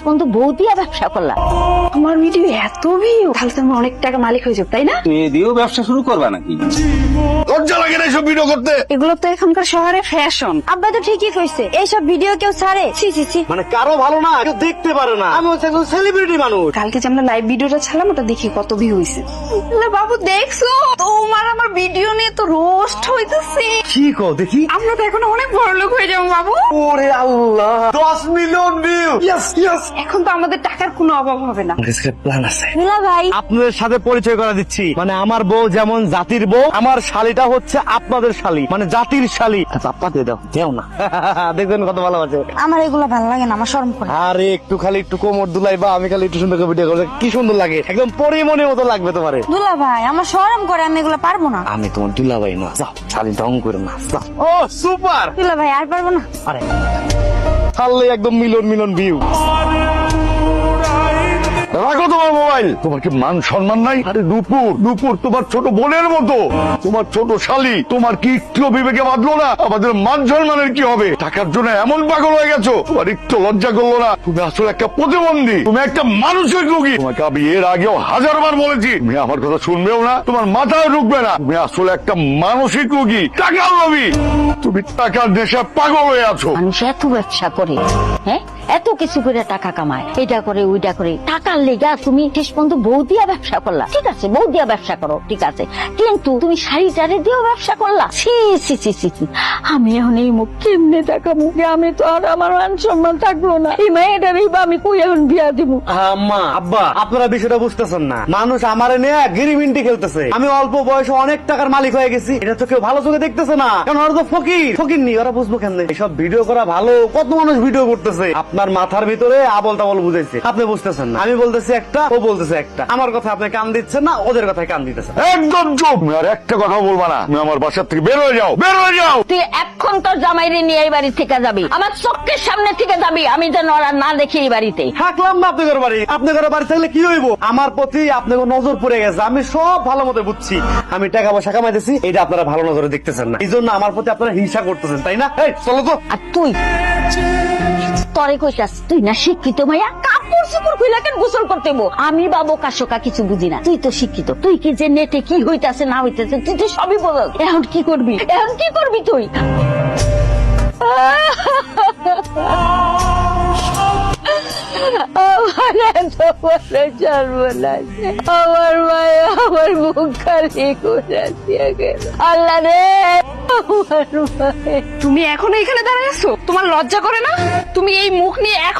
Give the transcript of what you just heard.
পর্যন্ত বউ দিয়া ব্যবসা করলাম। আমার ভিডিও এত ভিউ, তাহলে তো আমি অনেক টাকা মালিক হয়ে যাব, তাই না? তুই এ দিয়েও ব্যবসা শুরু করবা নাকি? লজ্জা লাগে না এসব ভিডিও করতে? এগুলো তো এখনকার শহরে ফ্যাশন। আব্বা তো ঠিকই কইছে, এইসব ভিডিও কেউ ছাড়ে? ছি ছি ছি। মানে কারো ভালো না, কেউ দেখতে পারে না। আমি হচ্ছে একজন সেলিব্রিটি মানুষ। কালকে যে আমরা লাইভ ভিডিওটা ছাড়লাম, ওটা দেখি কত ভিউ হয়েছে। বাবু দেখছো তোমার আমার ভিডিও নিয়ে তো রোস্ট হইতেছে। কি কও দেখি? আমরা তো এখন অনেক বড় লোক হয়ে যাবো বাবু। ওরে আল্লাহ, 10 মিলিয়ন ভিউ। Yes yes. এখন তো আমাদের টাকার কোনো অভাব হবে না। প্ল্যান আছে। দুলা ভাই, আপনাদের সাথে পরিচয় করা দিচ্ছি। মানে আমার বউ যেমন জাতির বউ, আমার শালিটা হচ্ছে আপনাদের শালি, মানে জাতির শালি। আচ্ছা আপা দিয়ে দাও, দেও না। দেখবেন কত ভালো আছে। আমার এগুলো ভালো লাগে না, আমার শরম করে। আরে একটু খালি একটু কোমর দুলাইবা, আমি খালি একটু সুন্দর করে ভিডিও করলে কি সুন্দর লাগে, একদম পরিমণির মতো লাগবে তোমারে। দুলা ভাই, আমার শরম করে, আমি এগুলো পারবো না। আমি তোমার দুলাভাই না, যাও শালি ঢং করে না। ও সুপার। দুলা ভাই আর পারবো না। আরে ছাড়লে একদম মিলিয়ন মিলিয়ন ভিউ। রাখো তোমার মোবাইল। তোমার কি মান সম্মান নাই? আরে নুপুর, নুপুর তোমার ছোট বোনের মতো, তোমার ছোট শালি, তোমার কি একটু বিবেকে বাঁধলো না? আমাদের মান সম্মানের কি হবে? টাকার জন্য এমন পাগল হয়ে গেছো, তোমার একটু লজ্জা করলো না? তুমি আসলে একটা প্রতিবন্ধী, তুমি একটা মানসিক রোগী। তোমাকে আমি এর আগেও 1000বার বলেছি, তুমি আমার কথা শুনবেও না, তোমার মাথায় ঢুকবে না। তুমি আসলে একটা মানসিক রোগী, টাকার লোভী। তুমি টাকার নেশা পাগল হয়ে আছো। মানুষ এত ব্যবসা করে, হ্যাঁ এত কিছু করে টাকা কামায়, এটা করে ওইটা করে, টাকার লেগা তুমি শেষ পর্যন্ত বউ দিয়া ব্যবসা করলা। ঠিক আছে, বউ দিয়া ব্যবসা করো, ঠিক আছে, কিন্তু তুমি শাড়িটারে দিয়েও ব্যবসা করলা। ছি ছি ছি ছি ছি। আমি এখন এই মুখ কেমনে টাকাবো? আমি তো আর আমার মান সম্মান থাকলো না। এই মেয়েটারই বা আমি কই এখন বিয়া দিব? আম্মা আব্বা, আপনারা বিষয়টা বুঝতেছেন না। মানুষ আমারে নিয়ে গিরিমিন্টি খেলতেছে। আমি অল্প বয়সে অনেক টাকার মালিক হয়ে গেছি, এটা তো কেউ ভালো চোখে দেখতেছে না। কারণ ওরা তো ফকির, ফকির নি, ওরা বুঝবো কেন? এসব ভিডিও করা ভালো, কত মানুষ ভিডিও করতেছে। আপনার মাথার ভিতরে আবল তাবল বুঝাইছে, আপনি বুঝতেছেন না। আমি বলতেছি একটা, ও বলতেছে একটা। আমার কথা আপনি কান দিচ্ছেন না, ওদের কথায় কান দিতেছেন। একদম চুপ। তুমি আর একটা কথা বলবা না। তুমি আমার বাসার থেকে বের হয়ে যাও, বের হয়ে যাও। তুই এখন তোর জামাইরে নিয়ে এই বাড়ি থেকে যাবি, আমার চোখের সামনে থেকে যাবি, আমি যেন ওরা না দেখি এই বাড়িতে। থাকলাম না আপনাদের বাড়ি, আপনাদের বাড়ি থাকলে কি হইব? আমার প্রতি আপনাদের নজর পড়ে গেছে, আমি সব ভালো মতো বুঝছি। আমি টাকা পয়সা কামাইতেছি, এটা আপনারা ভালো নজরে দেখতেছেন না। এই জন্য আমার প্রতি আপনারা হিংসা করতেছেন, তাই না? এই চলো তো। আর তুই তরে কইতাস, তুই না শিক্ষিত মাইয়া, কাপড় চোপড় খুইলা কেন গোসল করতে হইবো? আমি বাবু কাশোকা কিছু বুঝি না, তুই তো শিক্ষিত। তুই কি যে নেটে কি হইতাছে না হইতাছে তুই তো সবই বল। এখন কি করবি? এখন কি করবি তুই? আমার এত বড় সর্বনাশ, আমার মায়া আমার মুখ খালি করে দিয়ে গেল। আল্লাহ রে, আমার মায়া। তুমি এখনো এখানে দাঁড়ায় আছো? তোমার লজ্জা করে না? তুমি এই মুখ নিয়ে